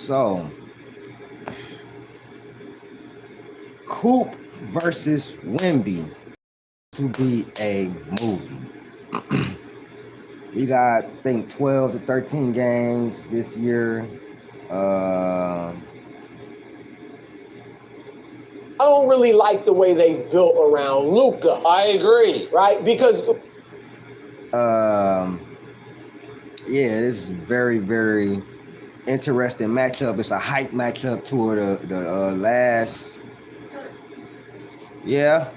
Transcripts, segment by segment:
So, Coop versus Wemby to be a movie. We got, I think, 12 to 13 games this year. Uh, I don't really like the way they built around Luca. I agree. Right? Because um, yeah, this is very, very interesting matchup. It's a hype matchup toward the last. Yeah.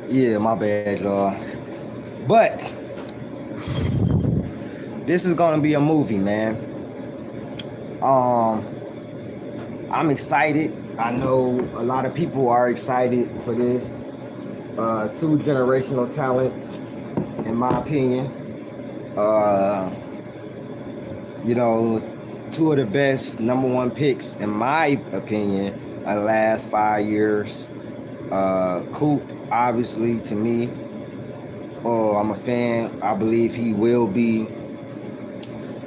Yeah, my bad, y'all. But this is gonna be a movie, man. Um, I'm excited. I know a lot of people are excited for this. Two generational talents, in my opinion. Uh, you know, two of the best number one picks, in my opinion, of the last 5 years. Coop, obviously, to me, I'm a fan. I believe he will be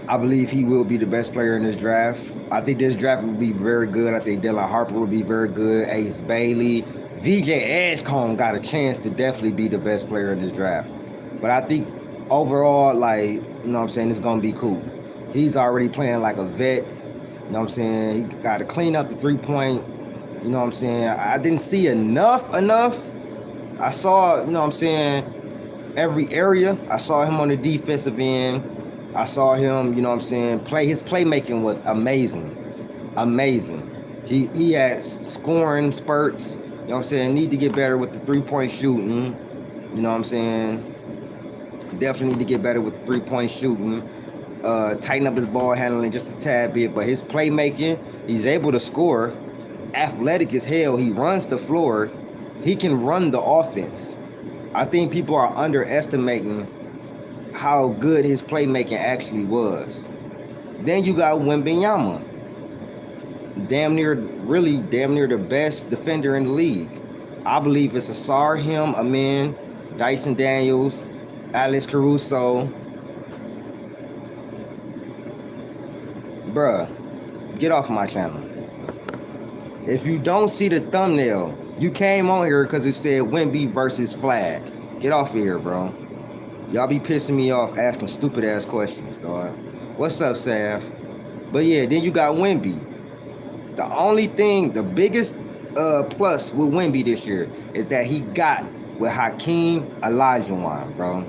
the best player in this draft. I think this draft will be very good. I think Dylan Harper will be very good. Ace Bailey, VJ Edgecombe got a chance to definitely be the best player in this draft. But I think overall, like, you know what I'm saying, it's going to be cool. He's already playing like a vet. You know what I'm saying? He got to clean up the 3-point. You know what I'm saying? I didn't see enough. I saw, you know what I'm saying, every area. I saw him on the defensive end. I saw him, you know what I'm saying, play. His playmaking was amazing. Amazing. He had scoring spurts. You know what I'm saying? Need to get better with the 3-point shooting. You know what I'm saying? Definitely need to get better with the 3-point shooting. Tighten up his ball handling just a tad bit. But his playmaking, he's able to score. Athletic as hell. He runs the floor. He can run the offense. I think people are underestimating how good his playmaking actually was. Then you got Wembenyama, damn near the best defender in the league. I believe it's Asar, him, Amin, Dyson Daniels, Alex Caruso. Bruh, get off my channel. If you don't see the thumbnail, you came on here because it said Wemby versus Flagg. Get off of here, bro. Y'all be pissing me off asking stupid ass questions, dog. What's up, Saf? But yeah, then you got Wemby. The only thing, the biggest plus with Wemby this year is that he got with Hakeem Olajuwon, bro.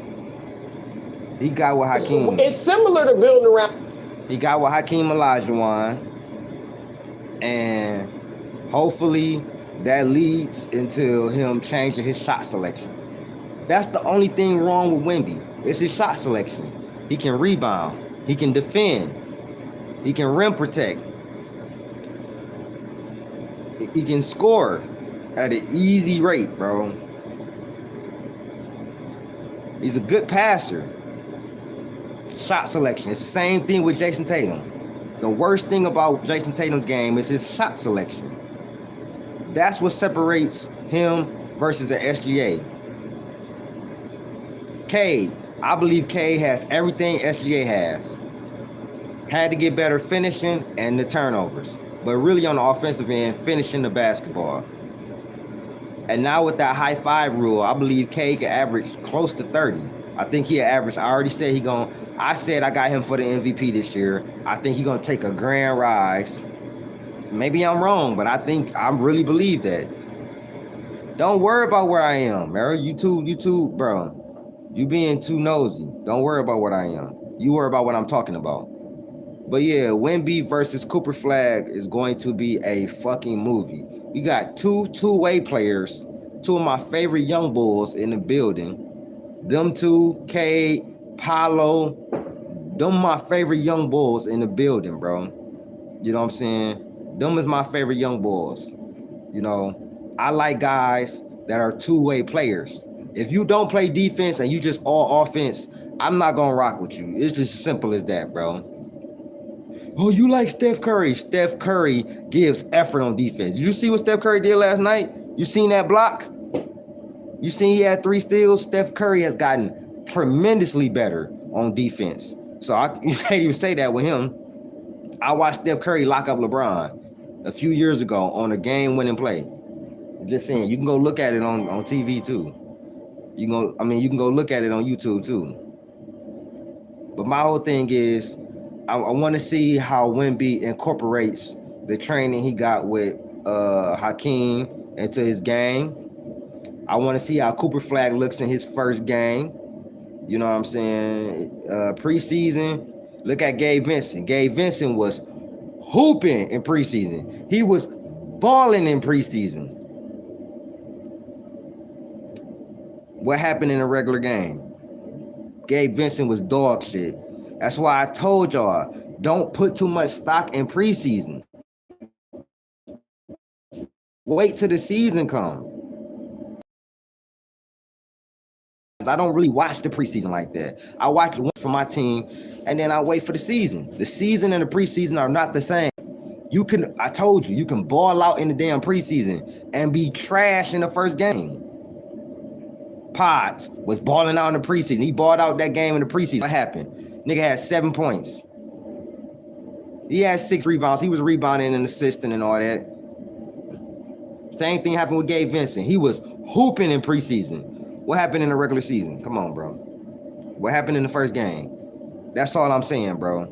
He got with Hakeem. It's similar to building around. He got with Hakeem Olajuwon, and hopefully that leads into him changing his shot selection. That's the only thing wrong with Wemby. It's his shot selection. He can rebound. He can defend. He can rim protect. He can score at an easy rate, bro. He's a good passer. Shot selection. It's the same thing with Jason Tatum. The worst thing about Jason Tatum's game is his shot selection. That's what separates him versus an SGA. K, I believe K has everything SGA has. Had to get better finishing and the turnovers. But really on the offensive end, finishing the basketball. And now with that high five rule, I believe K can average close to 30. I think he averaged, I already said I said I got him for the MVP this year. I think he's going to take a grand rise. Maybe I'm wrong, but I really believe that. Don't worry about where I am, man. You too, bro. You being too nosy. Don't worry about what I am. You worry about what I'm talking about. But yeah, Wemby versus Cooper Flagg is going to be a fucking movie. We got two-way players, two of my favorite young bulls in the building, Them two, Cade, Paolo, them my favorite young bulls in the building, bro. You know what I'm saying? Them is my favorite young bulls. You know, I like guys that are two-way players. If you don't play defense and you just all offense, I'm not gonna rock with you. It's just as simple as that, bro. Oh, you like Steph Curry? Steph Curry gives effort on defense. You see what Steph Curry did last night? You seen that block? You seen he had 3 steals? Steph Curry has gotten tremendously better on defense. So you can't even say that with him. I watched Steph Curry lock up LeBron a few years ago on a game-winning play. Just saying, you can go look at it on TV too. You can go look at it on YouTube too. But my whole thing is, I want to see how Wemby incorporates the training he got with Hakeem into his game. I want to see how Cooper Flagg looks in his first game. You know what I'm saying? Preseason, look at Gabe Vincent. Gabe Vincent was hooping in preseason. He was balling in preseason. What happened in a regular game? Gabe Vincent was dog shit. That's why I told y'all, don't put too much stock in preseason. Wait till the season comes. I don't really watch the preseason like that. I watch it for my team, and then I wait for the season. The season and the preseason are not the same. I told you, you can ball out in the damn preseason and be trash in the first game. Potts was balling out in the preseason. He balled out that game in the preseason. What happened? Nigga had 7 points. He had 6 rebounds. He was rebounding and assisting and all that. Same thing happened with Gabe Vincent. He was hooping in preseason. What happened in the regular season? Come on, bro. What happened in the first game? That's all I'm saying, bro.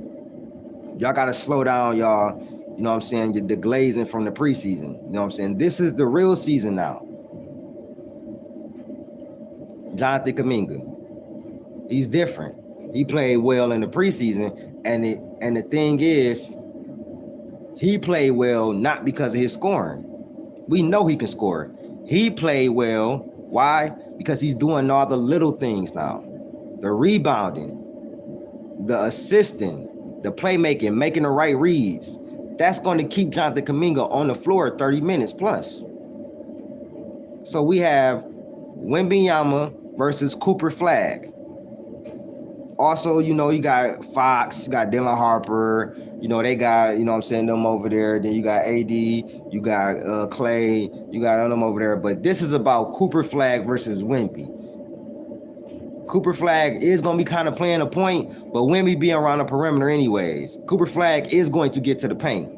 Y'all got to slow down, y'all. You know what I'm saying? The glazing from the preseason. You know what I'm saying? This is the real season now. Jonathan Kuminga. He's different. He played well in the preseason, and the thing is, he played well not because of his scoring. We know he can score. He played well. Why? Because he's doing all the little things now. The rebounding, the assisting, the playmaking, making the right reads. That's going to keep Jonathan Kuminga on the floor 30 minutes plus. So we have Wemby versus Cooper Flagg. Also, you know, you got Fox, you got Dylan Harper, you know, they got, you know what I'm saying, them over there. Then you got AD, you got Clay, you got them over there. But this is about Cooper Flagg versus Wemby. Cooper Flagg is going to be kind of playing a point, but Wemby being around the perimeter anyways. Cooper Flagg is going to get to the paint.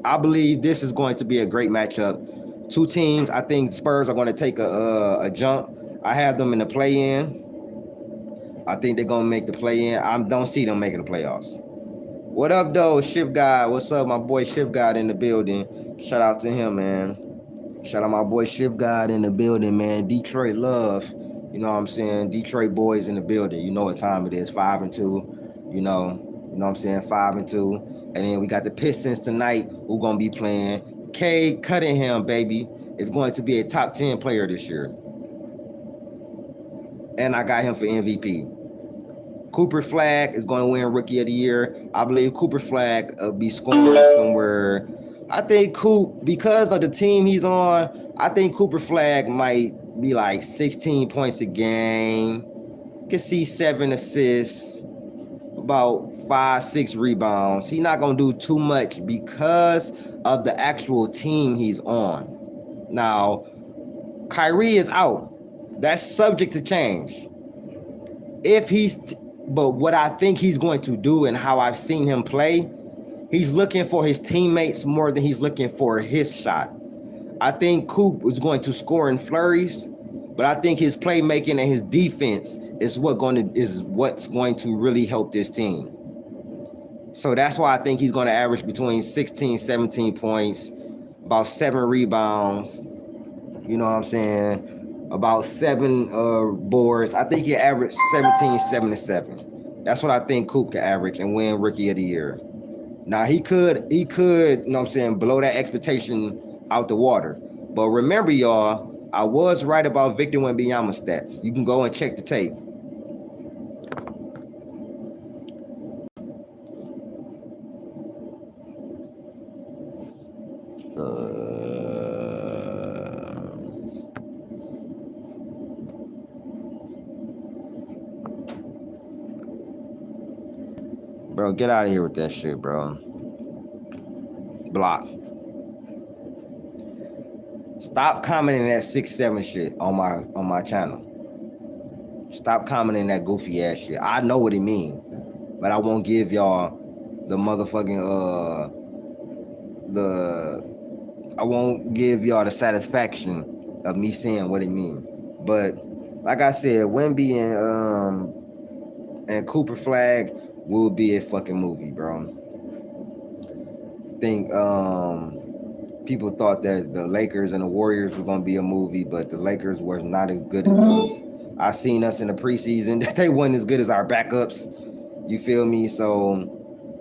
I believe this is going to be a great matchup. 2 teams, I think Spurs are going to take a jump. I have them in the play-in. I think they're going to make the play-in. I don't see them making the playoffs. What up, though, Shift God? What's up, my boy Shift God in the building? Shout out to him, man. Shout out my boy Shift God in the building, man. Detroit love. You know what I'm saying? Detroit boys in the building. You know what time it is, 5-2. You know what I'm saying? 5-2. And then we got the Pistons tonight who going to be playing. Cade Cunningham, baby, is going to be a top 10 player this year. And I got him for MVP. Cooper Flagg is going to win Rookie of the Year. I believe Cooper Flagg will be scoring somewhere. I think because of the team he's on, I think Cooper Flagg might be like 16 points a game. You can see 7 assists, about 5-6 rebounds. He's not going to do too much because of the actual team he's on. Now, Kyrie is out. That's subject to change. But what I think he's going to do and how I've seen him play, he's looking for his teammates more than he's looking for his shot. I think Coop is going to score in flurries, but I think his playmaking and his defense is what's going to really help this team. So that's why I think he's going to average between 16, 17 points, about 7 rebounds. You know what I'm saying? About 7 boards. I think he averaged 17, 7 to 7. That's what I think Coop can average and win Rookie of the Year. Now he could, you know what I'm saying, blow that expectation out the water. But remember, y'all, I was right about Victor Wembanyama stats. You can go and check the tape. Bro, get out of here with that shit, bro. Block. Stop commenting that 6'7" shit on my channel. Stop commenting that goofy ass shit. I know what it means, but I won't give y'all the motherfucking I won't give y'all the satisfaction of me saying what it means. But like I said, Wemby and Cooper Flagg will be a fucking movie, bro. Think people thought that the Lakers and the Warriors were gonna be a movie, but the Lakers were not as good as us. I seen us in the preseason. They weren't as good as our backups. You feel me? So,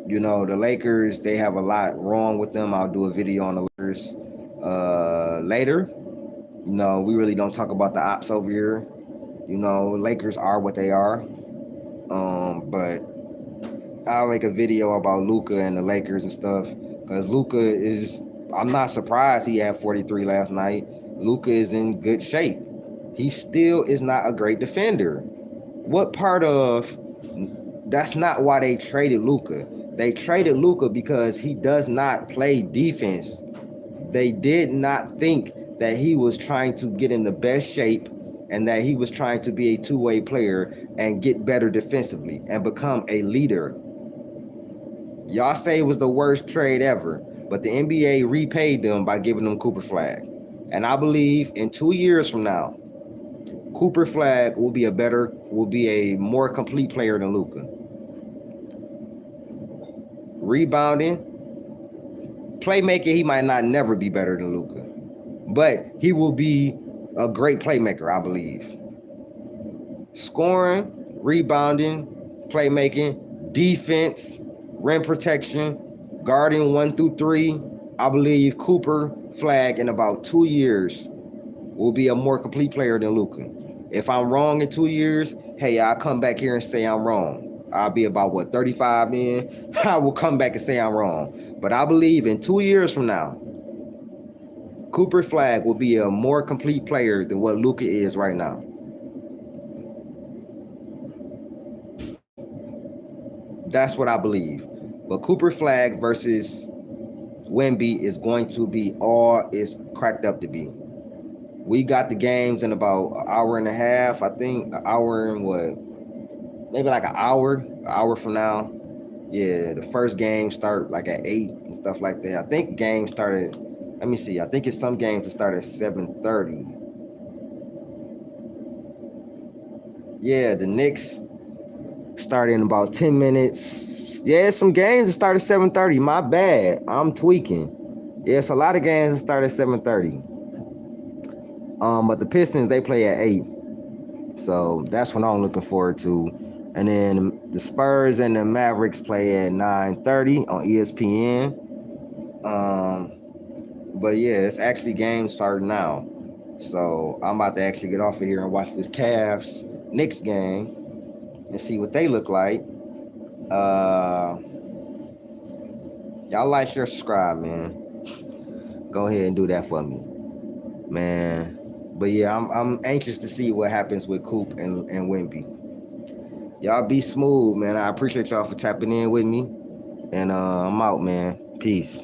you know, the Lakers, they have a lot wrong with them. I'll do a video on the Lakers later. You know, we really don't talk about the ops over here. You know, Lakers are what they are. But I'll make a video about Luka and the Lakers and stuff. Because Luka is, I'm not surprised he had 43 last night. Luka is in good shape. He still is not a great defender. What part of, that's not why they traded Luka. They traded Luka because he does not play defense. They did not think that he was trying to get in the best shape and that he was trying to be a two-way player and get better defensively and become a leader. Y'all say it was the worst trade ever, but the NBA repaid them by giving them Cooper Flagg. And I believe in 2 years from now, Cooper Flagg will be a more complete player than Luka. Rebounding, playmaking, he might not never be better than Luka, but he will be a great playmaker, I believe. Scoring, rebounding, playmaking, defense, rim protection, guarding 1 through 3. I believe Cooper Flagg in about 2 years will be a more complete player than Luka. If I'm wrong in 2 years, hey, I'll come back here and say I'm wrong. I'll be about 35 then. I will come back and say I'm wrong. But I believe in 2 years from now, Cooper Flagg will be a more complete player than what Luka is right now. That's what I believe. But Cooper Flagg versus Wemby is going to be all it's cracked up to be. We got the games in about an hour and a half. I think an hour and maybe like an hour from now. Yeah, the first game start like at 8 and stuff like that. I think games started, let me see. I think it's some games that start at 7:30. Yeah, the Knicks start in about 10 minutes. Yeah, some games that start at 7:30. My bad. I'm tweaking. Yeah, it's a lot of games that start at 7:30. But the Pistons, they play at 8. So that's what I'm looking forward to. And then the Spurs and the Mavericks play at 9:30 on ESPN. But yeah, it's actually games starting now. So I'm about to actually get off of here and watch this Cavs Knicks game and see what they look like. Y'all like, share, subscribe, man. Go ahead and do that for me, man. But yeah, I'm anxious to see what happens with Coop and Wemby. Y'all be smooth, man. I appreciate y'all for tapping in with me. And I'm out, man. Peace.